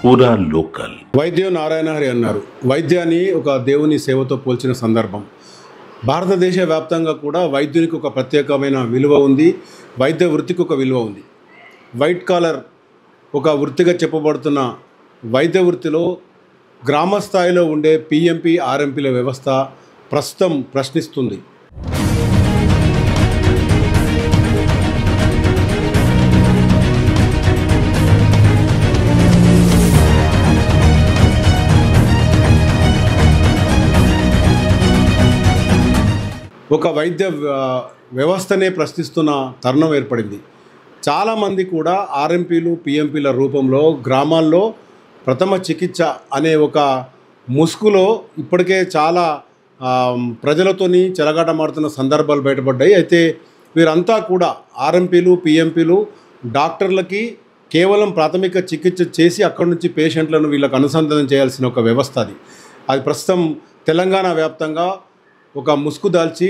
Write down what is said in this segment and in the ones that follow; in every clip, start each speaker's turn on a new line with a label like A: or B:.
A: పూరా లోకల్.
B: వైద్యం నారాయణ హరి అన్నారు. వైద్యాన్ని ఒక దేవుని సేవతో పోల్చిన సందర్భం. భారతదేశ వ్యాప్తంగా కూడా వైద్యునికి ఒక ప్రత్యేకమైన విలువ ఉంది. వైద్య వృత్తికి ఒక విలువ ఉంది. వైట్ కాలర్ ఒక వృత్తిగా చెప్పబడుతున్న వైద్య వృత్తిలో గ్రామ స్థాయిలో ఉండే పిఎంపి ఆర్ఎంపీల వ్యవస్థ ప్రస్తుతం ప్రశ్నిస్తుంది. ఒక వైద్య వ్యవస్థనే ప్రశ్నిస్తున్న తరుణం ఏర్పడింది. చాలామంది కూడా ఆర్ఎంపీలు పిఎంపీల రూపంలో గ్రామాల్లో ప్రథమ చికిత్స అనే ఒక ముసుగులో ఇప్పటికే చాలా ప్రజలతోని చెలగాటమాడుతున్న సందర్భాలు బయటపడ్డాయి. అయితే వీరంతా కూడా ఆర్ఎంపీలు పిఎంపీలు డాక్టర్లకి కేవలం ప్రాథమిక చికిత్స చేసి అక్కడి నుంచి పేషెంట్లను వీళ్ళకు అనుసంధానం చేయాల్సిన ఒక వ్యవస్థ అది ప్రస్తుతం తెలంగాణ వ్యాప్తంగా ఒక ముసుగు దాల్చి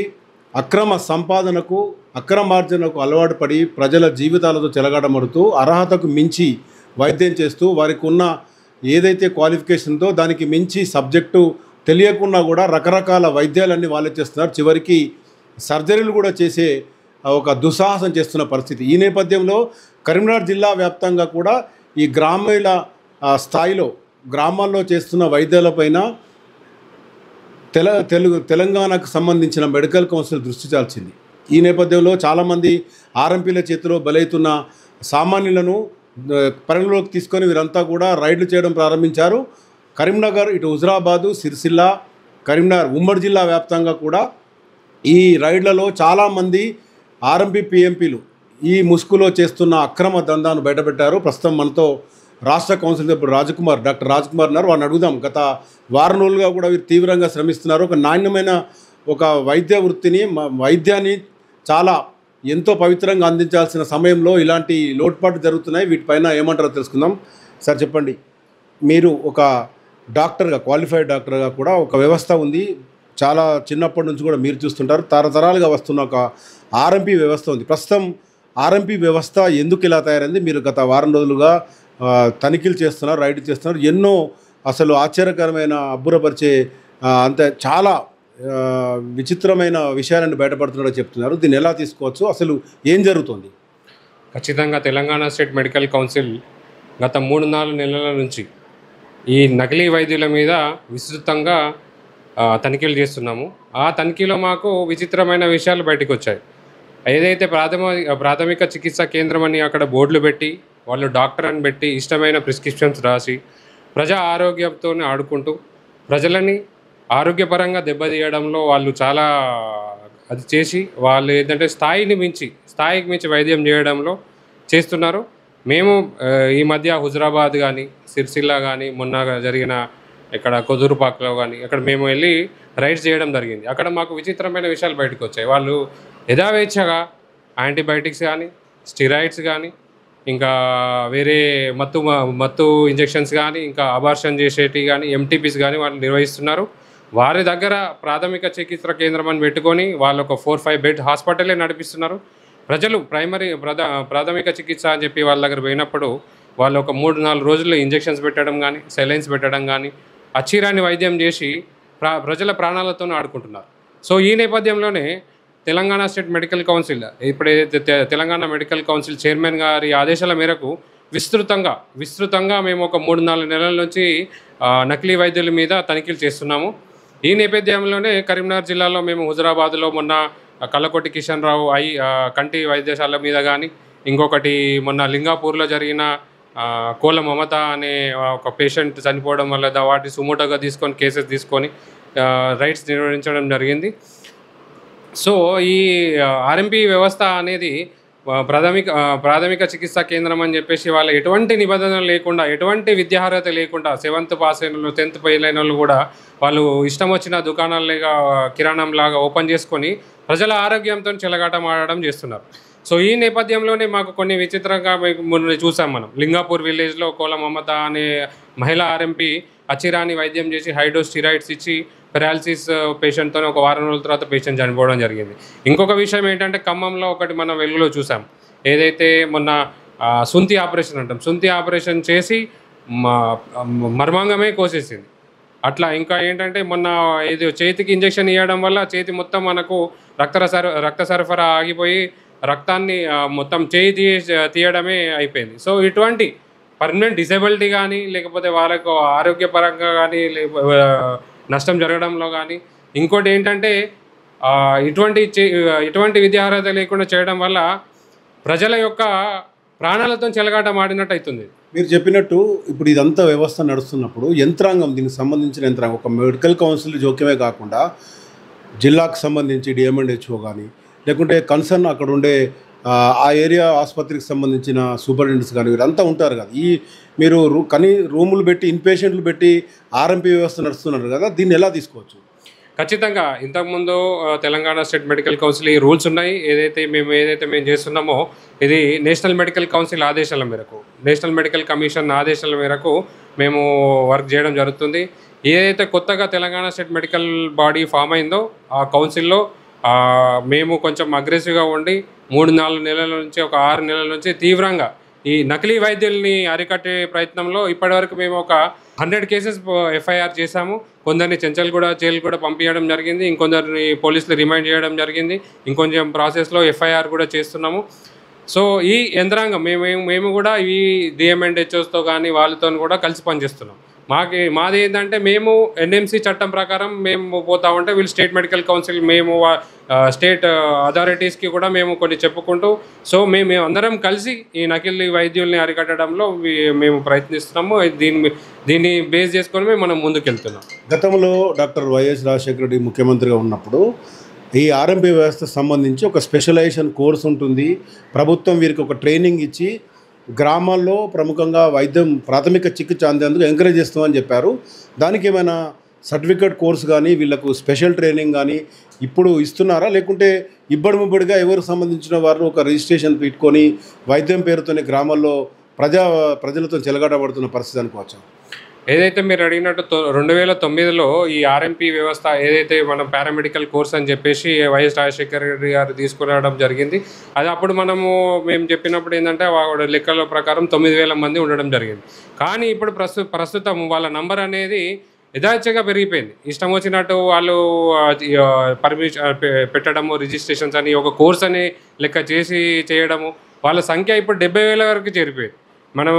B: అక్రమ సంపాదనకు అక్రమార్జనకు అలవాటు పడి ప్రజల జీవితాలతో చెలగాటమడుతూ అర్హతకు మించి వైద్యం చేస్తూ వారికి ఉన్న ఏదైతే క్వాలిఫికేషన్తో దానికి మించి సబ్జెక్టు తెలియకుండా కూడా రకరకాల వైద్యాలన్నీ వాళ్ళే చేస్తున్నారు. చివరికి సర్జరీలు కూడా చేసే ఒక దుస్సాహసం చేస్తున్న పరిస్థితి. ఈ నేపథ్యంలో కరీంనగర్ జిల్లా వ్యాప్తంగా కూడా ఈ గ్రామీణ స్థాయిలో గ్రామాల్లో చేస్తున్న వైద్యాలపైన తెలంగాణకు సంబంధించిన మెడికల్ కౌన్సిల్ దృష్టి చాల్చింది. ఈ నేపథ్యంలో చాలామంది ఆర్ఎంపీల చేతిలో బలైతున్న సామాన్యులను పరిగణలోకి తీసుకొని వీరంతా కూడా రైడ్లు చేయడం ప్రారంభించారు. కరీంనగర్, ఇటు హుజరాబాదు, సిరిసిల్ల, కరీంనగర్ ఉమ్మడి జిల్లా వ్యాప్తంగా కూడా ఈ రైడ్లలో చాలామంది ఆర్ఎంపీ పిఎంపీలు ఈ ముసుగులో చేస్తున్న అక్రమ దందాను బయటపెట్టారు. ప్రస్తుతం మనతో రాష్ట్ర కౌన్సిల్ సభ్యుడు డాక్టర్ రాజ్కుమార్ ఉన్నారు. వారిని అడుగుదాం. గత వారం రోజులుగా కూడా వీరు తీవ్రంగా శ్రమిస్తున్నారు. ఒక నాణ్యమైన ఒక వైద్య వృత్తిని వైద్యాన్ని చాలా ఎంతో పవిత్రంగా అందించాల్సిన సమయంలో ఇలాంటి లోటుపాటు జరుగుతున్నాయి. వీటిపైన ఏమంటారో తెలుసుకుందాం. సార్ చెప్పండి, మీరు ఒక డాక్టర్గా, క్వాలిఫైడ్ డాక్టర్గా కూడా ఒక వ్యవస్థ ఉంది. చాలా చిన్నప్పటి నుంచి కూడా మీరు చూస్తుంటారు. తరతరాలుగా వస్తున్న ఒక ఆర్ఎంపీ వ్యవస్థ ఉంది. ప్రస్తుతం ఆర్ఎంపీ వ్యవస్థ ఎందుకు ఇలా తయారైంది? మీరు గత వారం రోజులుగా తనిఖీలు చేస్తున్నారు, రైడ్ చేస్తున్నారు. ఎన్నో అసలు ఆశ్చర్యకరమైన అబ్బురపరిచే అంతే చాలా విచిత్రమైన విషయాలను బయటపడుతున్నారో చెప్తున్నారు. దీన్ని ఎలా తీసుకోవచ్చు? అసలు ఏం జరుగుతుంది?
C: ఖచ్చితంగా తెలంగాణ స్టేట్ మెడికల్ కౌన్సిల్ గత 3-4 నెలల నుంచి ఈ నకిలీ వైద్యుల మీద విస్తృతంగా తనిఖీలు చేస్తున్నాము. ఆ తనిఖీలో మాకు విచిత్రమైన విషయాలు బయటకు వచ్చాయి. ఏదైతే ప్రాథమిక చికిత్సా కేంద్రం అని అక్కడ బోర్డులు పెట్టి వాళ్ళు డాక్టర్ అని పెట్టి ఇష్టమైన ప్రిస్క్రిప్షన్స్ రాసి ప్రజా ఆరోగ్యంతో ఆడుకుంటూ ప్రజలని ఆరోగ్యపరంగా దెబ్బతీయడంలో వాళ్ళు చాలా అది చేసి వాళ్ళు ఏంటంటే స్థాయికి మించి వైద్యం చేయడంలో చేస్తున్నారు. మేము ఈ మధ్య హుజరాబాద్ కానీ సిరిసిల్ల కానీ మొన్న జరిగిన ఇక్కడ కొదురుపాకలో కానీ అక్కడ మేము వెళ్ళి రైడ్స్ చేయడం జరిగింది. అక్కడ మాకు విచిత్రమైన విషయాలు బయటకు వచ్చాయి. వాళ్ళు యథావేచ్ఛగా యాంటీబయాటిక్స్ కానీ స్టిరాయిడ్స్ కానీ ఇంకా వేరే మత్తు ఇంజెక్షన్స్ కానీ ఇంకా అబార్షన్ చేసేటివి కానీ ఎంటీపీస్ కానీ వాళ్ళు నిర్వహిస్తున్నారు. వారి దగ్గర ప్రాథమిక చికిత్స కేంద్రం అని పెట్టుకొని వాళ్ళు ఒక 4-5 బెడ్ హాస్పిటలే నడిపిస్తున్నారు. ప్రజలు ప్రాథమిక చికిత్స అని చెప్పి వాళ్ళ దగ్గర పోయినప్పుడు వాళ్ళు ఒక 3-4 రోజుల్లో ఇంజెక్షన్స్ పెట్టడం కానీ సెలైన్స్ పెట్టడం కానీ అచ్చిరాని వైద్యం చేసి ప్రజల ప్రాణాలతో ఆడుకుంటున్నారు. సో ఈ నేపథ్యంలోనే తెలంగాణ స్టేట్ మెడికల్ కౌన్సిల్ ఇప్పుడైతే తెలంగాణ మెడికల్ కౌన్సిల్ చైర్మన్ గారి ఆదేశాల మేరకు విస్తృతంగా మేము ఒక 3-4 నెలల నుంచి నకిలీ వైద్యుల మీద తనిఖీలు చేస్తున్నాము. ఈ నేపథ్యంలోనే కరీంనగర్ జిల్లాలో మేము హుజరాబాద్లో మొన్న కల్లకొట్టి కిషన్ రావు కంటి వైద్యశాల మీద కానీ ఇంకొకటి మొన్న లింగాపూర్లో జరిగిన కోల మమత అనే ఒక పేషెంట్ చనిపోవడం వల్ల వాటి సుమోటోగా కేసెస్ తీసుకొని రైడ్స్ నిర్వహించడం జరిగింది. సో ఈ ఆర్ఎంపీ వ్యవస్థ అనేది ప్రాథమిక చికిత్సా కేంద్రం అని చెప్పేసి వాళ్ళ ఎటువంటి నిబంధనలు లేకుండా ఎటువంటి విద్యార్హత లేకుండా 7th పాస్ అయిన వాళ్ళు 10th ఫెయిల్ అయిన వాళ్ళు కూడా వాళ్ళు ఇష్టం వచ్చిన దుకాణాలుగా కిరాణంలాగా ఓపెన్ చేసుకొని ప్రజల ఆరోగ్యంతో చెలగాటమాడడం చేస్తున్నారు. సో ఈ నేపథ్యంలోనే మాకు కొన్ని విచిత్రంగా మొన్న చూసాం. మనం లింగాపూర్ విలేజ్లో కోల మమత అనే మహిళా ఆర్ఎంపీ అచిరాని వైద్యం చేసి హైడోస్ స్టిరాయిడ్స్ ఇచ్చి పెరాలసిస్ పేషెంట్తో ఒక వారం రోజుల తర్వాత పేషెంట్ చనిపోవడం జరిగింది. ఇంకొక విషయం ఏంటంటే ఖమ్మంలో ఒకటి మనం వెలుగులో చూసాం. ఏదైతే మొన్న సుంతి ఆపరేషన్ అంటాం, సుంతి ఆపరేషన్ చేసి మర్మాంగమే కోసేసింది. అట్లా ఇంకా ఏంటంటే మొన్న ఇది చేతికి ఇంజెక్షన్ ఇవ్వడం వల్ల చేతి మొత్తం మనకు రక్త సరఫరా ఆగిపోయి రక్తాన్ని మొత్తం చేయి తీయడమే అయిపోయింది. సో ఇటువంటి పర్మనెంట్ డిసేబిలిటీ కానీ లేకపోతే వాళ్ళకు ఆరోగ్యపరంగా కానీ నష్టం జరగడంలో కానీ ఇంకోటి ఏంటంటే ఇటువంటి విద్యార్హత లేకుండా చేయడం వల్ల ప్రజల యొక్క ప్రాణాలతో చెలగాటం ఆడినట్టు అవుతుంది.
B: మీరు చెప్పినట్టు ఇప్పుడు ఇదంతా వ్యవస్థ నడుస్తున్నప్పుడు యంత్రాంగం, దీనికి సంబంధించిన యంత్రాంగం, ఒక మెడికల్ కౌన్సిల్ జోక్యమే కాకుండా జిల్లాకు సంబంధించి డిఎంఎండ్హెచ్ఓ కానీ లేకుంటే కన్సర్న్ అక్కడ ఉండే ఆ ఏరియా ఆసుపత్రికి సంబంధించిన సూపరింటెండెంట్స్ కానీ వీరంతా ఉంటారు కదా. మీరు రూములు పెట్టి ఇన్పేషెంట్లు పెట్టి ఆర్ఎంపీ వ్యవస్థ నడుస్తున్నారు కదా, దీన్ని ఎలా తీసుకోవచ్చు?
C: ఖచ్చితంగా ఇంతకుముందు తెలంగాణ స్టేట్ మెడికల్ కౌన్సిల్ ఈ రూల్స్ ఉన్నాయి. ఏదైతే మేము చేస్తున్నామో ఇది నేషనల్ మెడికల్ కౌన్సిల్ ఆదేశాల మేరకు, నేషనల్ మెడికల్ కమిషన్ ఆదేశాల మేరకు మేము వర్క్ చేయడం జరుగుతుంది. ఏదైతే కొత్తగా Telangana state medical body form అయిందో ఆ కౌన్సిల్లో మేము కొంచెం అగ్రెసివ్గా ఉండి 3-4 నెలల నుంచి ఒక 6 నెలల నుంచి తీవ్రంగా ఈ నకిలీ వైద్యుల్ని అరికట్టే ప్రయత్నంలో ఇప్పటివరకు మేము ఒక 100 కేసెస్ ఎఫ్ఐఆర్ చేశాము. కొందరిని చెంచల్గూడ జైలు కూడా పంపించడం జరిగింది, ఇంకొందరిని పోలీసులు రిమైండ్ చేయడం జరిగింది, ఇంకొంచెం ప్రాసెస్లో ఎఫ్ఐఆర్ కూడా చేస్తున్నాము. సో ఈ యంత్రాంగం మేము కూడా ఈ డిఎంఎండ్హెచ్ఓస్తో కానీ వాళ్ళతో కూడా కలిసి పనిచేస్తున్నాం. మాది ఏంటంటే మేము ఎన్ఎంసీ చట్టం ప్రకారం మేము పోతా ఉంటే వీళ్ళు స్టేట్ మెడికల్ కౌన్సిల్ మేము స్టేట్ అథారిటీస్కి కూడా మేము కొన్ని చెప్పుకుంటూ సో మేము అందరం కలిసి ఈ నకిలీ వైద్యుల్ని అరికట్టడంలో మేము ప్రయత్నిస్తున్నాము. దీన్ని బేస్ చేసుకొని మనం ముందుకెళ్తున్నాం.
B: గతంలో డాక్టర్ వైఎస్ రాజశేఖర రెడ్డి ముఖ్యమంత్రిగా ఉన్నప్పుడు ఈ ఆర్ఎంపీ వ్యవస్థ సంబంధించి ఒక స్పెషలైజేషన్ కోర్స్ ఉంటుంది. ప్రభుత్వం వీరికి ఒక ట్రైనింగ్ ఇచ్చి గ్రామాల్లో ప్రముఖంగా వైద్యం ప్రాథమిక చికిత్స అందేందుకు ఎంకరేజ్ చేస్తామని చెప్పారు. దానికి ఏమైనా సర్టిఫికేట్ కోర్స్ కానీ వీళ్ళకు స్పెషల్ ట్రైనింగ్ కానీ ఇప్పుడు ఇస్తున్నారా, లేకుంటే ముబ్బడిగా ఎవరు సంబంధించిన వారు ఒక రిజిస్ట్రేషన్ పెట్టుకొని వైద్యం పేరుతోనే గ్రామాల్లో ప్రజలతో చెలగాటపడుతున్న పరిస్థితి అనుకోవచ్చు?
C: ఏదైతే మీరు అడిగినట్టు 2009లో ఈ ఆర్ఎంపీ వ్యవస్థ ఏదైతే మనం పారామెడికల్ కోర్స్ అని చెప్పేసి వైఎస్ రాజశేఖర రెడ్డి గారు తీసుకురావడం జరిగింది. అది అప్పుడు మేము చెప్పినప్పుడు ఏంటంటే లెక్కల ప్రకారం 9,000 మంది ఉండడం జరిగింది. కానీ ఇప్పుడు ప్రస్తుతం వాళ్ళ నంబర్ అనేది యథాచ్ఛగా పెరిగిపోయింది. ఇష్టం వచ్చినట్టు వాళ్ళు పర్మిషన్ పెట్టడము, రిజిస్ట్రేషన్స్ అని ఒక కోర్స్ అని లెక్క చేయడము, వాళ్ళ సంఖ్య ఇప్పుడు 70,000 వరకు చేరిపోయింది. మనం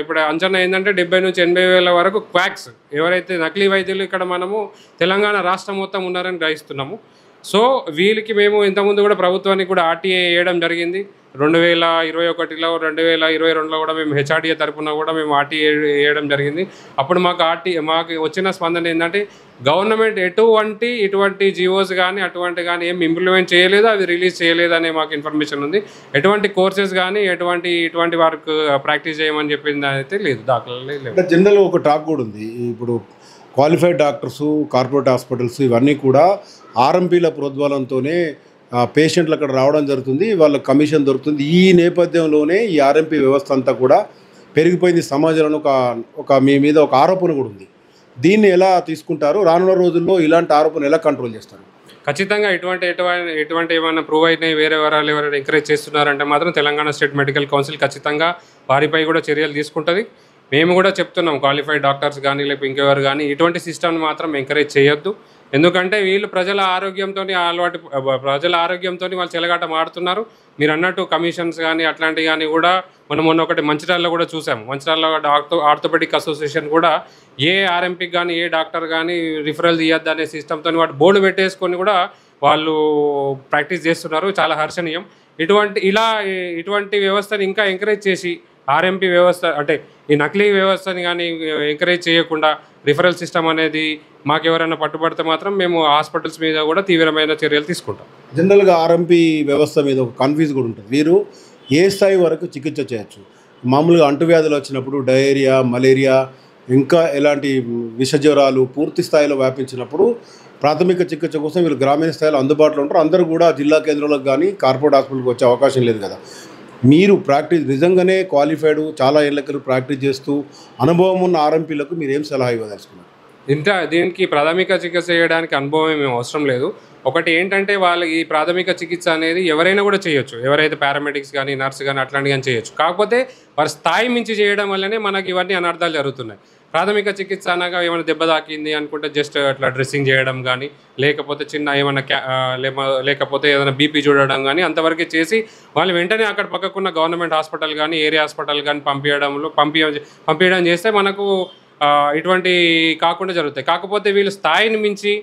C: ఇప్పుడు అంచనా ఏంటంటే 70,000 నుంచి 80,000 వరకు క్వాక్స్ ఎవరైతే నకిలీ వైద్యులు ఇక్కడ మనము తెలంగాణ రాష్ట్రం మొత్తం ఉన్నారని గ్రహిస్తున్నాము. సో వీళ్ళకి మేము ఇంతకుముందు కూడా ప్రభుత్వానికి కూడా ఆర్టీఏ వేయడం జరిగింది. 2021లో 2022లో కూడా మేము హెచ్ఆర్డీఏ తరఫున కూడా మేము ఆర్టీఏ వేయడం జరిగింది. అప్పుడు మాకు వచ్చిన స్పందన ఏంటంటే గవర్నమెంట్ ఇటువంటి జీవోస్ కానీ అటువంటి కానీ ఏం ఇంప్లిమెంట్ చేయలేదు, అవి రిలీజ్ చేయలేదు అనే మాకు ఇన్ఫర్మేషన్ ఉంది. ఎటువంటి కోర్సెస్ కానీ ఇటువంటి వర్క్ ప్రాక్టీస్ చేయమని చెప్పింది అయితే లేదు, దాఖలు లేదు.
B: జనరల్గా ఒక టాక్ కూడా ఉంది, ఇప్పుడు క్వాలిఫైడ్ డాక్టర్సు, కార్పొరేట్ హాస్పిటల్స్ ఇవన్నీ కూడా ఆర్ఎంపీల ప్రోద్బలంతోనే పేషెంట్లు అక్కడ రావడం జరుగుతుంది, వాళ్ళకి కమిషన్ దొరుకుతుంది. ఈ నేపథ్యంలోనే ఈ ఆర్ఎంపీ వ్యవస్థ అంతా కూడా పెరిగిపోయింది. సమాజంలో ఒక మీ మీద ఒక ఆరోపణ కూడా ఉంది. దీన్ని ఎలా తీసుకుంటారు? రానున్న రోజుల్లో ఇలాంటి ఆరోపణలు ఎలా కంట్రోల్ చేస్తారు?
C: ఖచ్చితంగా ఎటువంటి ఏమైనా ప్రూవ్ అయినాయి వేరే వరాలు ఎవరైనా ఎంకరేజ్ చేస్తున్నారంటే మాత్రం తెలంగాణ స్టేట్ మెడికల్ కౌన్సిల్ ఖచ్చితంగా వారిపై కూడా చర్యలు తీసుకుంటుంది. మేము కూడా చెప్తున్నాం, క్వాలిఫైడ్ డాక్టర్స్ కానీ లేకపోతే ఇంకెవరు కానీ ఇటువంటి సిస్టమ్ని మాత్రం ఎంకరేజ్ చేయొద్దు. ఎందుకంటే వీళ్ళు ప్రజల ఆరోగ్యంతో వాళ్ళు చెలగాటం ఆడుతున్నారు. మీరు అన్నట్టు కమిషన్స్ కానీ అట్లాంటివి కానీ కూడా మొన్న ఒకటి మంచిర్యాలలో కూడా చూసాము. మంచిర్యాలలో ఆర్థోపెడిక్ అసోసియేషన్ కూడా ఏ ఆర్ఎంపీకి కానీ ఏ డాక్టర్ కానీ రిఫరల్ తీయద్దు అనే సిస్టమ్తో వాటి బోర్డు పెట్టేసుకొని కూడా వాళ్ళు ప్రాక్టీస్ చేస్తున్నారు. చాలా హర్షణీయం. ఇటువంటి వ్యవస్థని ఇంకా ఎంకరేజ్ చేసి ఆర్ఎంపీ వ్యవస్థ అంటే ఈ నకిలీ వ్యవస్థని కానీ ఎంకరేజ్ చేయకుండా రిఫరల్ సిస్టమ్ అనేది మాకు ఎవరైనా పట్టుబడితే మాత్రం మేము హాస్పిటల్స్ మీద కూడా తీవ్రమైన చర్యలు తీసుకుంటాం.
B: జనరల్గా ఆర్ఎంపీ వ్యవస్థ మీద ఒక కన్ఫ్యూజ్ కూడా ఉంటుంది. వీరు ఏ స్థాయి వరకు చికిత్స చేయొచ్చు? మామూలుగా అంటువ్యాధులు వచ్చినప్పుడు డయేరియా, మలేరియా, ఇంకా ఎలాంటి విషజ్వరాలు పూర్తి స్థాయిలో వ్యాపించినప్పుడు ప్రాథమిక చికిత్స కోసం వీళ్ళు గ్రామీణ స్థాయిలో అందుబాటులో ఉంటారు. అందరూ కూడా జిల్లా కేంద్రాలకు కానీ కార్పొరేట్ హాస్పిటల్కి వచ్చే అవకాశం లేదు కదా. మీరు ప్రాక్టీస్ నిజంగానే క్వాలిఫైడ్ చాలా ఏళ్ళకి ప్రాక్టీస్ చేస్తూ అనుభవం ఉన్న ఆర్ఎంపీలకు మీరు ఏం సలహా ఇవ్వదలుచుకున్నారు?
C: దీనికి ప్రాథమిక చికిత్స చేయడానికి అనుభవం ఏమీ అవసరం లేదు. ఒకటి ఏంటంటే వాళ్ళ ఈ ప్రాథమిక చికిత్స అనేది ఎవరైనా కూడా చేయొచ్చు, ఎవరైతే పారామెడిక్స్ కానీ నర్స్ కానీ అట్లాంటివి కానీ చేయొచ్చు. కాకపోతే వారి స్థాయి మించి చేయడం వల్లనే మనకి ఇవన్నీ అనర్థాలు జరుగుతున్నాయి. ప్రాథమిక చికిత్స అనగా ఏమైనా దెబ్బ తాకింది అనుకుంటే జస్ట్ అట్లా డ్రెస్సింగ్ చేయడం కానీ, లేకపోతే చిన్న ఏమైనా లేకపోతే ఏదైనా బీపీ చూడడం కానీ అంతవరకే చేసి వాళ్ళు వెంటనే అక్కడ పక్కకున్న గవర్నమెంట్ హాస్పిటల్ కానీ ఏరియా హాస్పిటల్ కానీ పంపించడం చేస్తే మనకు ఇటువంటి కాకుండా జరుగుతాయి. కాకపోతే వీళ్ళు స్థాయిని మించి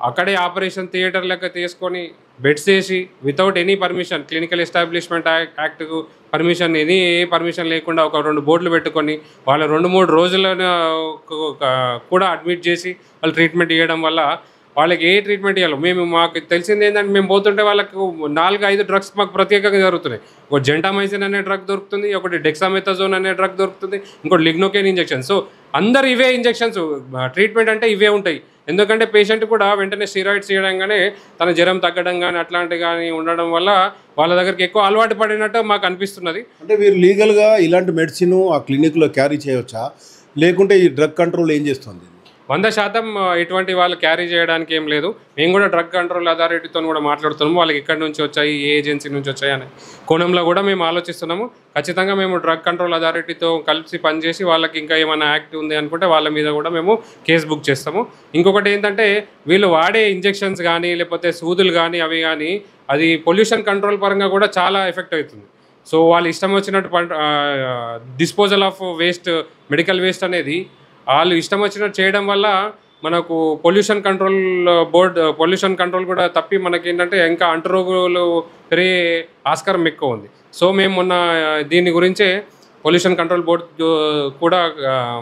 C: అక్కడే ఆపరేషన్ థియేటర్ లెక్క తీసుకొని బెడ్స్ వేసి without any permission, clinical establishment యాక్ట్కు పర్మిషన్, ఏ పర్మిషన్ లేకుండా ఒక 2 బోర్డులు పెట్టుకొని వాళ్ళ 2-3 రోజులను కూడా అడ్మిట్ చేసి వాళ్ళు ట్రీట్మెంట్ ఇవ్వడం వల్ల వాళ్ళకి ఏ ట్రీట్మెంట్ ఇవ్వాలి. మాకు తెలిసింది ఏంటంటే మేము పోతుంటే వాళ్ళకు 4-5 డ్రగ్స్ మాకు ప్రత్యేకంగా జరుగుతున్నాయి. ఒకటి జెంటామైసిన్ అనే డ్రగ్ దొరుకుతుంది, ఒకటి డెక్సామెథాజోన్ అనే డ్రగ్ దొరుకుతుంది, ఇంకోటి లిగ్నోకేన్ ఇంజెక్షన్. సో అందరు ఇవే ఇంజెక్షన్స్, ట్రీట్మెంట్ అంటే ఇవే ఉంటాయి. ఎందుకంటే పేషెంట్ కూడా వెంటనే స్టీరాయిడ్స్ చేయడంగానే తన జ్వరం తగ్గడం కానీ అట్లాంటివి కానీ ఉండడం వల్ల వాళ్ళ దగ్గరికి ఎక్కువ అలవాటు పడినట్టు మాకు అనిపిస్తున్నది.
B: అంటే మీరు లీగల్గా ఇలాంటి మెడిసిన్ ఆ క్లినిక్లో క్యారీ చేయవచ్చా, లేకుంటే ఈ డ్రగ్ కంట్రోల్ ఏం చేస్తుంది?
C: 100% ఇటువంటి వాళ్ళు క్యారీ చేయడానికి ఏం లేదు. మేము కూడా డ్రగ్ కంట్రోల్ అథారిటీతో కూడా మాట్లాడుతున్నాము. వాళ్ళకి ఎక్కడి నుంచి వచ్చాయి, ఏ ఏజెన్సీ నుంచి వచ్చాయి అనే కోణంలో కూడా మేము ఆలోచిస్తున్నాము. ఖచ్చితంగా మేము డ్రగ్ కంట్రోల్ అథారిటీతో కలిసి పనిచేసి వాళ్ళకి ఇంకా ఏమైనా యాక్ట్ ఉంది అనుకుంటే వాళ్ళ మీద కూడా మేము కేసు బుక్ చేస్తాము. ఇంకొకటి ఏంటంటే వీళ్ళు వాడే ఇంజెక్షన్స్ కానీ లేకపోతే సూదులు కానీ అవి కానీ అది పొల్యూషన్ కంట్రోల్ పరంగా కూడా చాలా ఎఫెక్ట్ అవుతుంది. సో వాళ్ళు ఇష్టం వచ్చినట్టు disposal of waste, medical waste అనేది వాళ్ళు ఇష్టం వచ్చినట్టు చేయడం వల్ల మనకు పొల్యూషన్ కంట్రోల్ కూడా తప్పి మనకి ఏంటంటే ఇంకా అంటురోగులు పెరిగే ఆస్కారం ఎక్కువ ఉంది. సో మేము మొన్న దీని గురించే పొల్యూషన్ కంట్రోల్ బోర్డు కూడా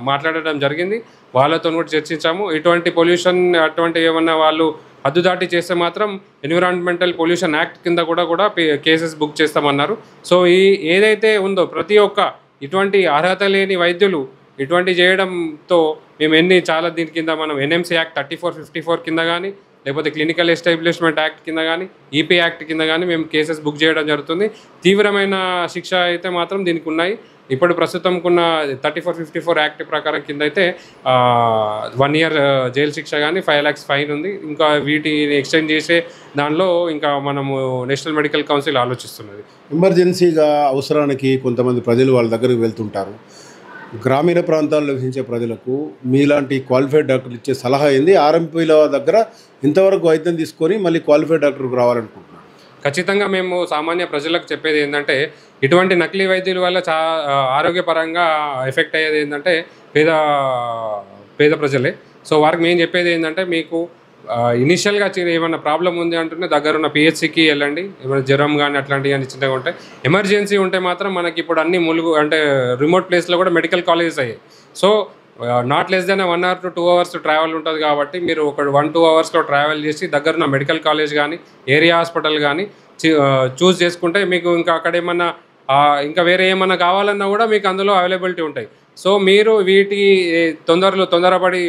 C: మాట్లాడడం జరిగింది, వాళ్ళతో కూడా చర్చించాము. ఇటువంటి పొల్యూషన్ అటువంటి ఏమన్నా వాళ్ళు హద్దు దాటి చేస్తే మాత్రం ఎన్విరాన్మెంటల్ పొల్యూషన్ యాక్ట్ కింద కూడా కేసెస్ బుక్ చేస్తామన్నారు. సో ఏదైతే ఉందో ప్రతి ఒక్క ఇటువంటి అర్హత లేని వైద్యులు ఇటువంటి చేయడంతో మేము చాలా దీని కింద మనం ఎన్ఎంసీ యాక్ట్ 3454 కింద కానీ లేకపోతే క్లినికల్ ఎస్టాబ్లిష్మెంట్ యాక్ట్ కింద కానీ ఈపీ యాక్ట్ కింద కానీ మేము కేసెస్ బుక్ చేయడం జరుగుతుంది. తీవ్రమైన శిక్ష అయితే మాత్రం దీనికి ఉన్నాయి. ఇప్పుడు ప్రస్తుతంకున్న 3454 యాక్ట్ ప్రకారం కింద అయితే 1 year జైలు శిక్ష కానీ 5 lakhs ఫైన్ ఉంది. ఇంకా వీటిని ఎక్స్టెండ్ చేసే దానిలో ఇంకా మనము నేషనల్ మెడికల్ కౌన్సిల్ ఆలోచిస్తున్నది.
B: ఎమర్జెన్సీగా అవసరానికి కొంతమంది ప్రజలు వాళ్ళ దగ్గరికి వెళ్తుంటారు. గ్రామీణ ప్రాంతాల్లో నివసించే ప్రజలకు మీలాంటి క్వాలిఫైడ్ డాక్టర్లు ఇచ్చే సలహా ఏంది? ఆర్ఎంపీల దగ్గర ఇంతవరకు వైద్యం తీసుకొని మళ్ళీ క్వాలిఫైడ్ డాక్టర్కి రావాలనుకుంటున్నాను.
C: ఖచ్చితంగా మేము సామాన్య ప్రజలకు చెప్పేది ఏంటంటే ఇటువంటి నకిలీ వైద్యుల వల్ల ఆరోగ్యపరంగా ఎఫెక్ట్ అయ్యేది ఏంటంటే పేద ప్రజలే. సో వారికి మేము చెప్పేది ఏంటంటే మీకు ఇనిషియల్గా ఏమైనా ప్రాబ్లం ఉంది అంటుంటే దగ్గరున్న పిహెచ్సికి వెళ్ళండి. ఏమైనా జ్వరం కానీ అట్లాంటివి కానీ చిన్నగా ఉంటాయి. ఎమర్జెన్సీ ఉంటే మాత్రం మనకి ఇప్పుడు అన్ని అంటే రిమోట్ ప్లేస్లో కూడా మెడికల్ కాలేజెస్ అయ్యాయి. So not less than 1 hour to 2 hours travel ఉంటుంది కాబట్టి మీరు ఒక 1-2 hours ట్రావెల్ చేసి దగ్గరున్న మెడికల్ కాలేజ్ కానీ ఏరియా హాస్పిటల్ కానీ చూస్ చేసుకుంటే మీకు ఇంకా అక్కడ ఏమన్నా ఇంకా వేరే ఏమన్నా కావాలన్నా కూడా మీకు అందులో అవైలబిలిటీ ఉంటాయి. సో మీరు వీటి తొందరపడి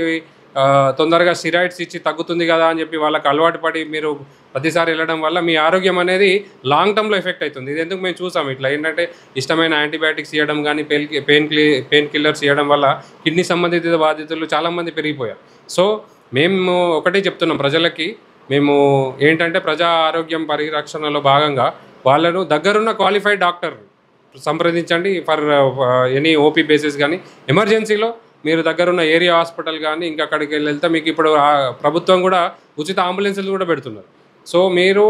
C: తొందరగా స్టిరాయిడ్స్ ఇచ్చి తగ్గుతుంది కదా అని చెప్పి వాళ్ళకి అలవాటు పడి మీరు ప్రతిసారి వెళ్ళడం వల్ల మీ ఆరోగ్యం అనేది లాంగ్ టర్మ్లో ఎఫెక్ట్ అవుతుంది. ఇది ఎందుకు మేము చూసాం ఇట్లా ఏంటంటే ఇష్టమైన యాంటీబయాటిక్స్ ఇవ్వడం కానీ పెయిన్ కిల్లర్స్ ఇవ్వడం వల్ల కిడ్నీ సంబంధిత బాధితులు చాలామంది పెరిగిపోయారు. సో మేము ఒకటే చెప్తున్నాం ప్రజలకి, మేము ఏంటంటే ప్రజా ఆరోగ్యం పరిరక్షణలో భాగంగా వాళ్ళను దగ్గరున్న క్వాలిఫైడ్ డాక్టర్ సంప్రదించండి ఫర్ ఎనీ ఓపీ బేసిస్. కానీ ఎమర్జెన్సీలో మీరు దగ్గరున్న ఏరియా హాస్పిటల్ కానీ ఇంకా అక్కడికి వెళ్తే మీకు ఇప్పుడు ప్రభుత్వం కూడా ఉచిత అంబులెన్సులు కూడా పెడుతున్నారు. సో మీరు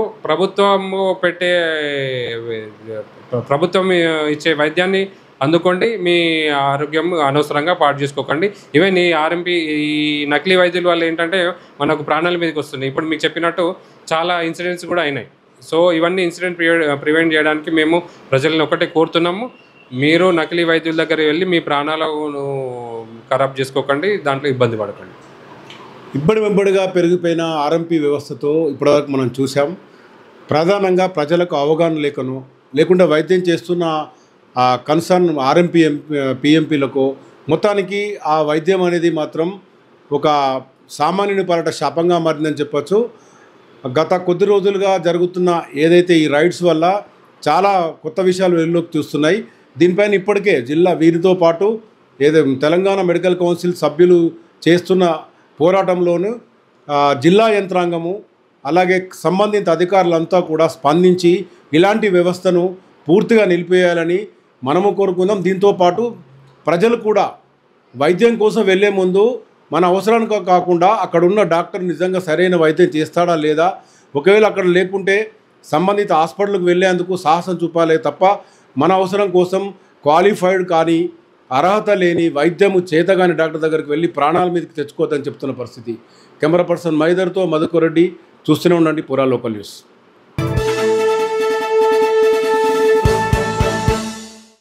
C: ప్రభుత్వం ఇచ్చే వైద్యాన్ని అందుకోండి, మీ ఆరోగ్యం అనవసరంగా పాడు చేసుకోకండి. ఈవెన్ ఈ నకిలీ వైద్యుల వల్ల ఏంటంటే మనకు ప్రాణాల మీదకి వస్తున్నాయి. ఇప్పుడు మీకు చెప్పినట్టు చాలా ఇన్సిడెంట్స్ కూడా అయినాయి. సో ఇవన్నీ ఇన్సిడెంట్ ప్రివెంట్ చేయడానికి మేము ప్రజలను ఒకటే కోరుతున్నాము, మీరు నకిలీ వైద్యుల దగ్గర వెళ్ళి మీ ప్రాణాలను ఖరాబ్ చేసుకోకండి, దాంట్లో ఇబ్బంది పడకండి.
B: వెంబడిగా పెరిగిపోయిన ఆర్ఎంపీ వ్యవస్థతో ఇప్పటివరకు మనం చూసాం. ప్రధానంగా ప్రజలకు అవగాహన లేకుండా వైద్యం చేస్తున్న ఆ కన్సర్న్ ఆర్ఎంపీ పిఎంపీలకు మొత్తానికి ఆ వైద్యం అనేది మాత్రం ఒక సామాన్యుని పాలట శాపంగా మారిందని చెప్పచ్చు. గత కొద్ది రోజులుగా జరుగుతున్న ఏదైతే ఈ రైడ్స్ వల్ల చాలా కొత్త విషయాలు వెలుగులోకి చూస్తున్నాయి. దీనిపైన ఇప్పటికే వీరితో పాటు తెలంగాణ మెడికల్ కౌన్సిల్ సభ్యులు చేస్తున్న పోరాటంలోనూ జిల్లా యంత్రాంగము అలాగే సంబంధిత అధికారులంతా కూడా స్పందించి ఇలాంటి వ్యవస్థను పూర్తిగా నిలిపేయాలని మనము కోరుకుందాం. దీంతోపాటు ప్రజలు కూడా వైద్యం కోసం వెళ్ళే ముందు మన అవసరానికి కాకుండా అక్కడున్న డాక్టర్ నిజంగా సరైన వైద్యం చేస్తాడా లేదా, ఒకవేళ అక్కడ లేకుంటే సంబంధిత హాస్పిటల్కి వెళ్ళేందుకు సాహసం చూపాలే తప్ప మన అవసరం కోసం క్వాలిఫైడ్ కానీ అర్హత లేని వైద్యము చేతగాని డాక్టర్ దగ్గరికి వెళ్ళి ప్రాణాల మీదకి తెచ్చుకోవద్దని చెప్తున్న పరిస్థితి. కెమెరా పర్సన్ మైదర్తో మధుకర్ రెడ్డి, చూస్తూనే ఉండండి పురా లోకల్ న్యూస్.